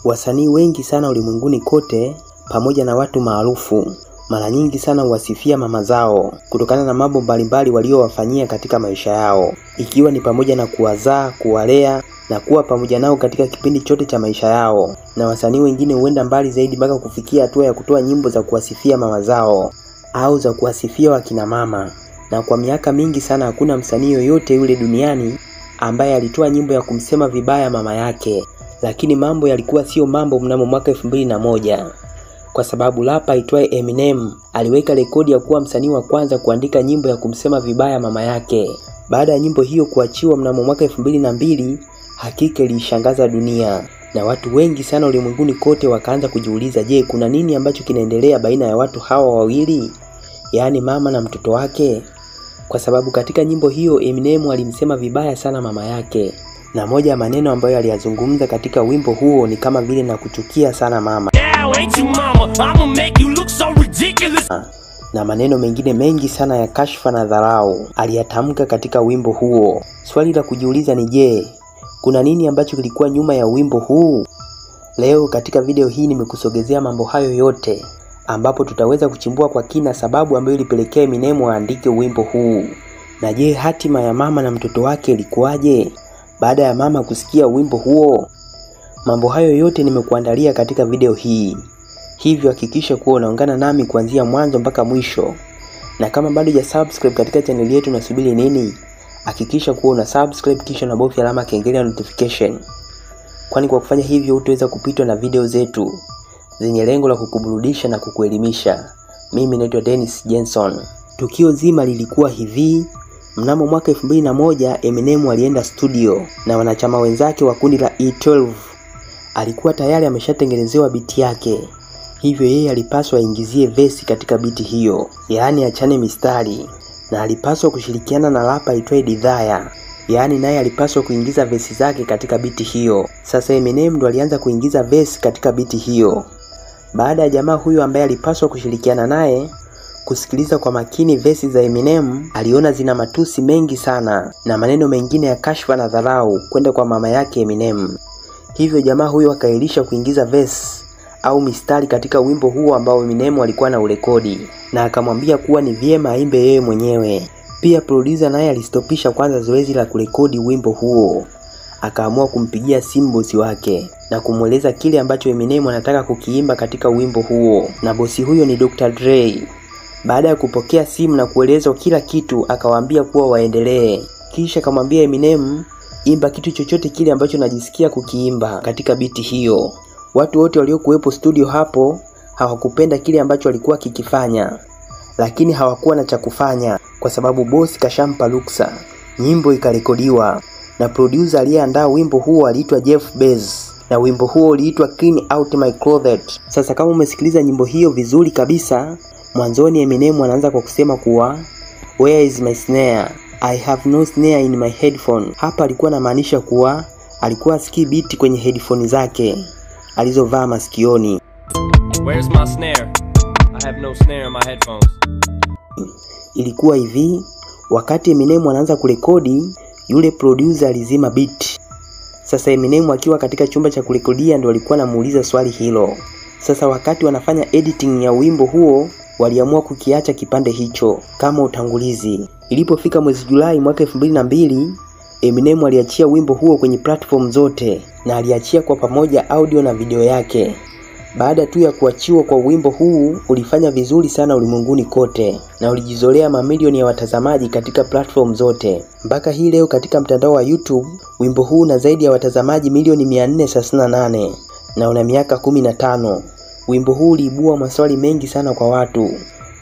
Wasanii wengi sana ulimwenguni kote pamoja na watu maarufu mara nyingi sana huwasifia mama zao kutokana na mambo mbalimbali waliowafanyia katika maisha yao, ikiwa ni pamoja na kuwazaa, kuwalea na kuwa pamoja nao katika kipindi chote cha maisha yao. Na wasanii wengine huenda mbali zaidi mpaka kufikia hatua ya kutoa nyimbo za kuwasifia mama zao au za kuwasifia wakina mama. Na kwa miaka mingi sana hakuna msanii yoyote yule duniani ambaye alitoa nyimbo ya kumsema vibaya mama yake. Lakini mambo yalikuwa sio mambo mnamo mwaka 2001. Kwa sababu rapa aitwaye Eminem aliweka rekodi ya kuwa msanii wa kwanza kuandika nyimbo ya kumsema vibaya mama yake. Baada ya nyimbo hiyo kuachiwa mnamo mwaka 2002, hakika ilishangaza dunia. Na watu wengi sana ulimwenguni kote wakaanza kujiuliza, je, kuna nini ambacho kinaendelea baina ya watu hawa wawili? Yaani mama na mtoto wake. Kwa sababu katika nyimbo hiyo Eminem alimsema vibaya sana mama yake. Na moja ya maneno ambayo aliyazungumza katika wimbo huo ni kama vile na kuchukia sana mama. Na maneno mengine mengi sana ya kashfa na dharau aliyatamka katika wimbo huo. Swali la kujiuliza ni je, kuna nini ambacho kilikuwa nyuma ya wimbo huu? Leo katika video hii nimekusogezea mambo hayo yote, ambapo tutaweza kuchimbua kwa kina sababu ambayo ilipelekea Eminem aandike wimbo huu. Na je, hatima ya mama na mtoto wake ilikuwaje baada ya mama kusikia wimbo huo? Mambo hayo yote nimekuandalia katika video hii. Hivyo hakikisha kuwa unaungana nami kuanzia mwanzo mpaka mwisho. Na kama bado hujasubscribe katika channel yetu unasubiri nini? Hakikisha kuwa una subscribe kisha unabofya alama kengele ya notification. Kwani kwa kufanya hivyo utaweza kupitwa na video zetu zenye lengo la kukuburudisha na kukuelimisha. Mimi naitwa Dennis Jenson. Tukio zima lilikuwa hivi. Mnamo mwaka 2001 Eminem alienda studio na wanachama wenzake wa kundi la E12. Alikuwa tayari ameshatengenezewa beat yake. Hivyo yeye alipaswa aingizie verse katika beat hiyo, yaani achane mistari, na alipaswa kushirikiana na rapa aitwaye Desire, yaani naye alipaswa kuingiza verse zake katika beat hiyo. Sasa Eminem ndo alianza kuingiza verse katika beat hiyo. Baada ya jamaa huyo ambaye alipaswa kushirikiana naye kusikiliza kwa makini verse za Eminem, aliona zina matusi mengi sana na maneno mengine ya kashfa na dharau kwenda kwa mama yake Eminem. Hivyo jamaa huyo akailisha kuingiza verse au mistari katika wimbo huo ambao Eminem alikuwa na urekodi, na akamwambia kuwa ni vyema aimbe yeye mwenyewe. Pia producer naye alistopisha kwanza zoezi la kurekodi wimbo huo. Akaamua kumpigia simu bosi wake na kumweleza kile ambacho Eminem anataka kukiimba katika wimbo huo, na bosi huyo ni Dr. Dre. Baada ya kupokea simu na kuelezwa kila kitu, akawaambia kuwa waendelee. Kisha akamwambia Eminem, imba kitu chochote kile ambacho najisikia kukiimba katika biti hiyo. Watu wote waliokuwepo studio hapo hawakupenda kile ambacho alikuwa kikifanya, lakini hawakuwa na cha kufanya kwa sababu boss kashampa ruksa. Nyimbo ikarekodiwa na producer aliyeandaa wimbo huo aliitwa Jeff Bezos, na wimbo huo uliitwa Clean Out My Closet. Sasa kama umesikiliza nyimbo hiyo vizuri kabisa, mwanzoni Eminem anaanza kwa kusema kuwa where is my snare? I have no snare in my headphone. Hapa alikuwa anamaanisha kuwa alikuwa asikii beat kwenye headphone zake alizovaa masikioni. Where's my snare? I have no snare in my headphones. Ilikuwa hivi, wakati Eminem anaanza kurekodi, yule producer alizima beat. Sasa Eminem akiwa katika chumba cha kurekodia ndo alikuwa anamuuliza swali hilo. Sasa wakati wanafanya editing ya wimbo huo, waliamua kukiacha kipande hicho kama utangulizi. Ilipofika mwezi Julai mwaka 2002, Eminem aliachia wimbo huo kwenye platform zote na aliachia kwa pamoja audio na video yake. Baada tu ya kuachiwa kwa wimbo huu, ulifanya vizuri sana ulimwenguni kote na ulijizolea mamilioni ya watazamaji katika platform zote. Mpaka hii leo katika mtandao wa YouTube, wimbo huu una zaidi ya watazamaji milioni 438 na una miaka 15. Wimbo huu uliibua maswali mengi sana kwa watu.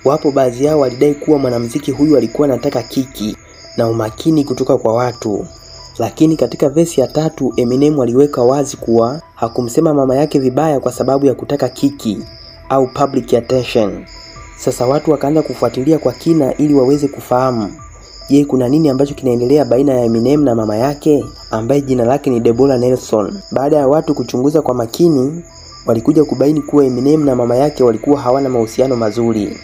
Wapo baadhi yao walidai kuwa mwanamuziki huyu alikuwa anataka kiki na umakini kutoka kwa watu. Lakini katika verse ya 3 Eminem aliweka wazi kuwa hakumsema mama yake vibaya kwa sababu ya kutaka kiki au public attention. Sasa watu wakaanza kufuatilia kwa kina ili waweze kufahamu, je, kuna nini ambacho kinaendelea baina ya Eminem na mama yake ambaye jina lake ni Deborah Nelson. Baada ya watu kuchunguza kwa makini, walikuja kubaini kuwa Eminem na mama yake walikuwa hawana mahusiano mazuri.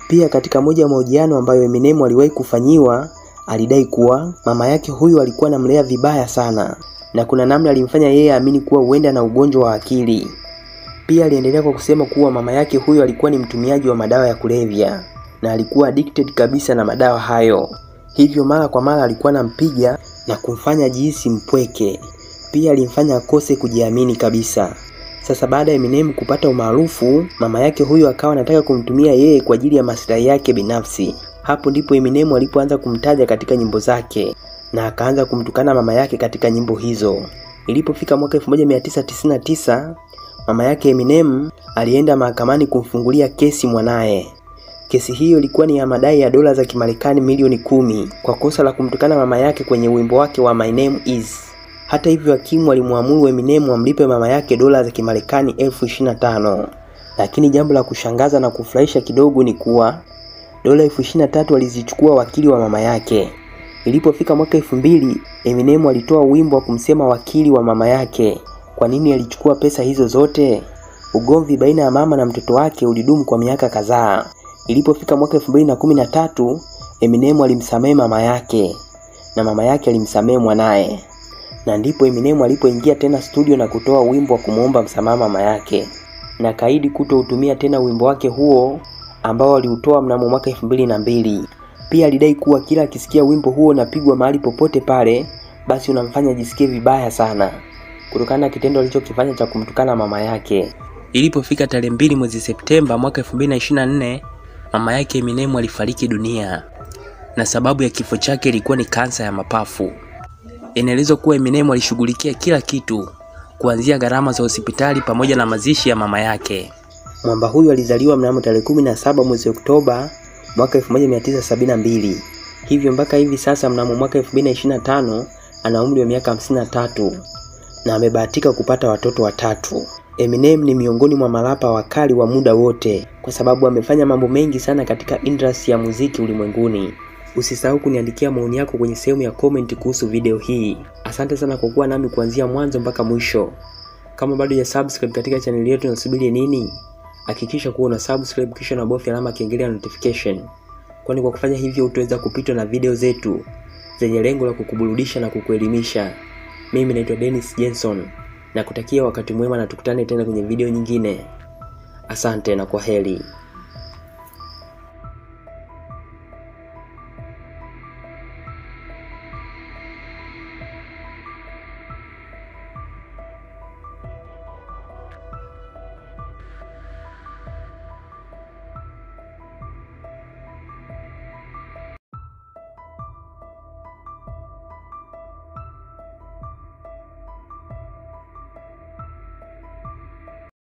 Pia katika moja ya mahojiano ambayo Eminem aliwahi kufanyiwa, alidai kuwa mama yake huyu alikuwa anamlea vibaya sana na kuna namna alimfanya yeye aamini kuwa huenda na ugonjwa wa akili. Pia aliendelea kwa kusema kuwa mama yake huyo alikuwa ni mtumiaji wa madawa ya kulevya na alikuwa addicted kabisa na madawa hayo. Hivyo mara kwa mara alikuwa anampiga na kumfanya jihisi mpweke. Pia alimfanya akose kujiamini kabisa. Sasa baada ya Eminem kupata umaarufu, mama yake huyo akawa anataka kumtumia yeye kwa ajili ya maslahi yake binafsi. Hapo ndipo Eminem alipoanza kumtaja katika nyimbo zake na akaanza kumtukana mama yake katika nyimbo hizo. Ilipofika mwaka 1999, mama yake Eminem alienda mahakamani kumfungulia kesi mwanae. Kesi hiyo ilikuwa ni ya madai ya dola za Kimarekani milioni 10 kwa kosa la kumtukana mama yake kwenye wimbo wake wa My Name Is. Hata hivyo hakimu alimwamuru Eminem amlipe mama yake dola za Kimarekani 25,000. Lakini jambo la kushangaza na kufurahisha kidogo ni kuwa dola 23,000 walizichukua wakili wa mama yake. Ilipofika mwaka 2000, Eminem alitoa wimbo wa kumsema wakili wa mama yake. Kwa nini alichukua pesa hizo zote? Ugomvi baina ya mama na mtoto wake ulidumu kwa miaka kadhaa. Ilipofika mwaka 2013, Eminem alimsamehe mama yake na mama yake alimsamehe mwanae. Na ndipo Eminem alipoingia tena studio na kutoa wimbo wa kumuomba msamaha mama yake. Na kaidi kutoutumia tena wimbo wake huo ambao aliutoa mnamo mwaka 2002. Pia alidai kuwa kila akisikia wimbo huo unapigwa mahali popote pale, basi unamfanya jisikie vibaya sana, kutokana na kitendo alichokifanya cha kumtukana mama yake. Ilipofika tarehe 2 mwezi Septemba mwaka 2024, mama yake Eminem alifariki dunia. Na sababu ya kifo chake ilikuwa ni kansa ya mapafu. Inaelezwa kuwa Eminem alishughulikia kila kitu, kuanzia gharama za hospitali pamoja na mazishi ya mama yake. Mwamba huyu alizaliwa mnamo tarehe 17 mwezi Oktoba mwaka 1972. Hivyo mpaka hivi sasa mnamo mwaka 2025 ana umri wa miaka 53 na amebahatika kupata watoto 3. Eminem ni miongoni mwa marapa wakali wa muda wote kwa sababu amefanya mambo mengi sana katika industry ya muziki ulimwenguni. Usisahau kuniandikia maoni yako kwenye sehemu ya comment kuhusu video hii. Asante sana kwa kuwa nami kuanzia mwanzo mpaka mwisho. Kama bado hujasubscribe katika channel yetu, unasubiri nini? Hakikisha kuwa una subscribe kisha na bofya alama kengele ya notification. Kwani kwa kufanya hivyo utaweza kupitwa na video zetu zenye lengo la kukuburudisha na kukuelimisha. Mimi naitwa Dennis Jenson na kutakia wakati mwema na tukutane tena kwenye video nyingine. Asante na kwaheri.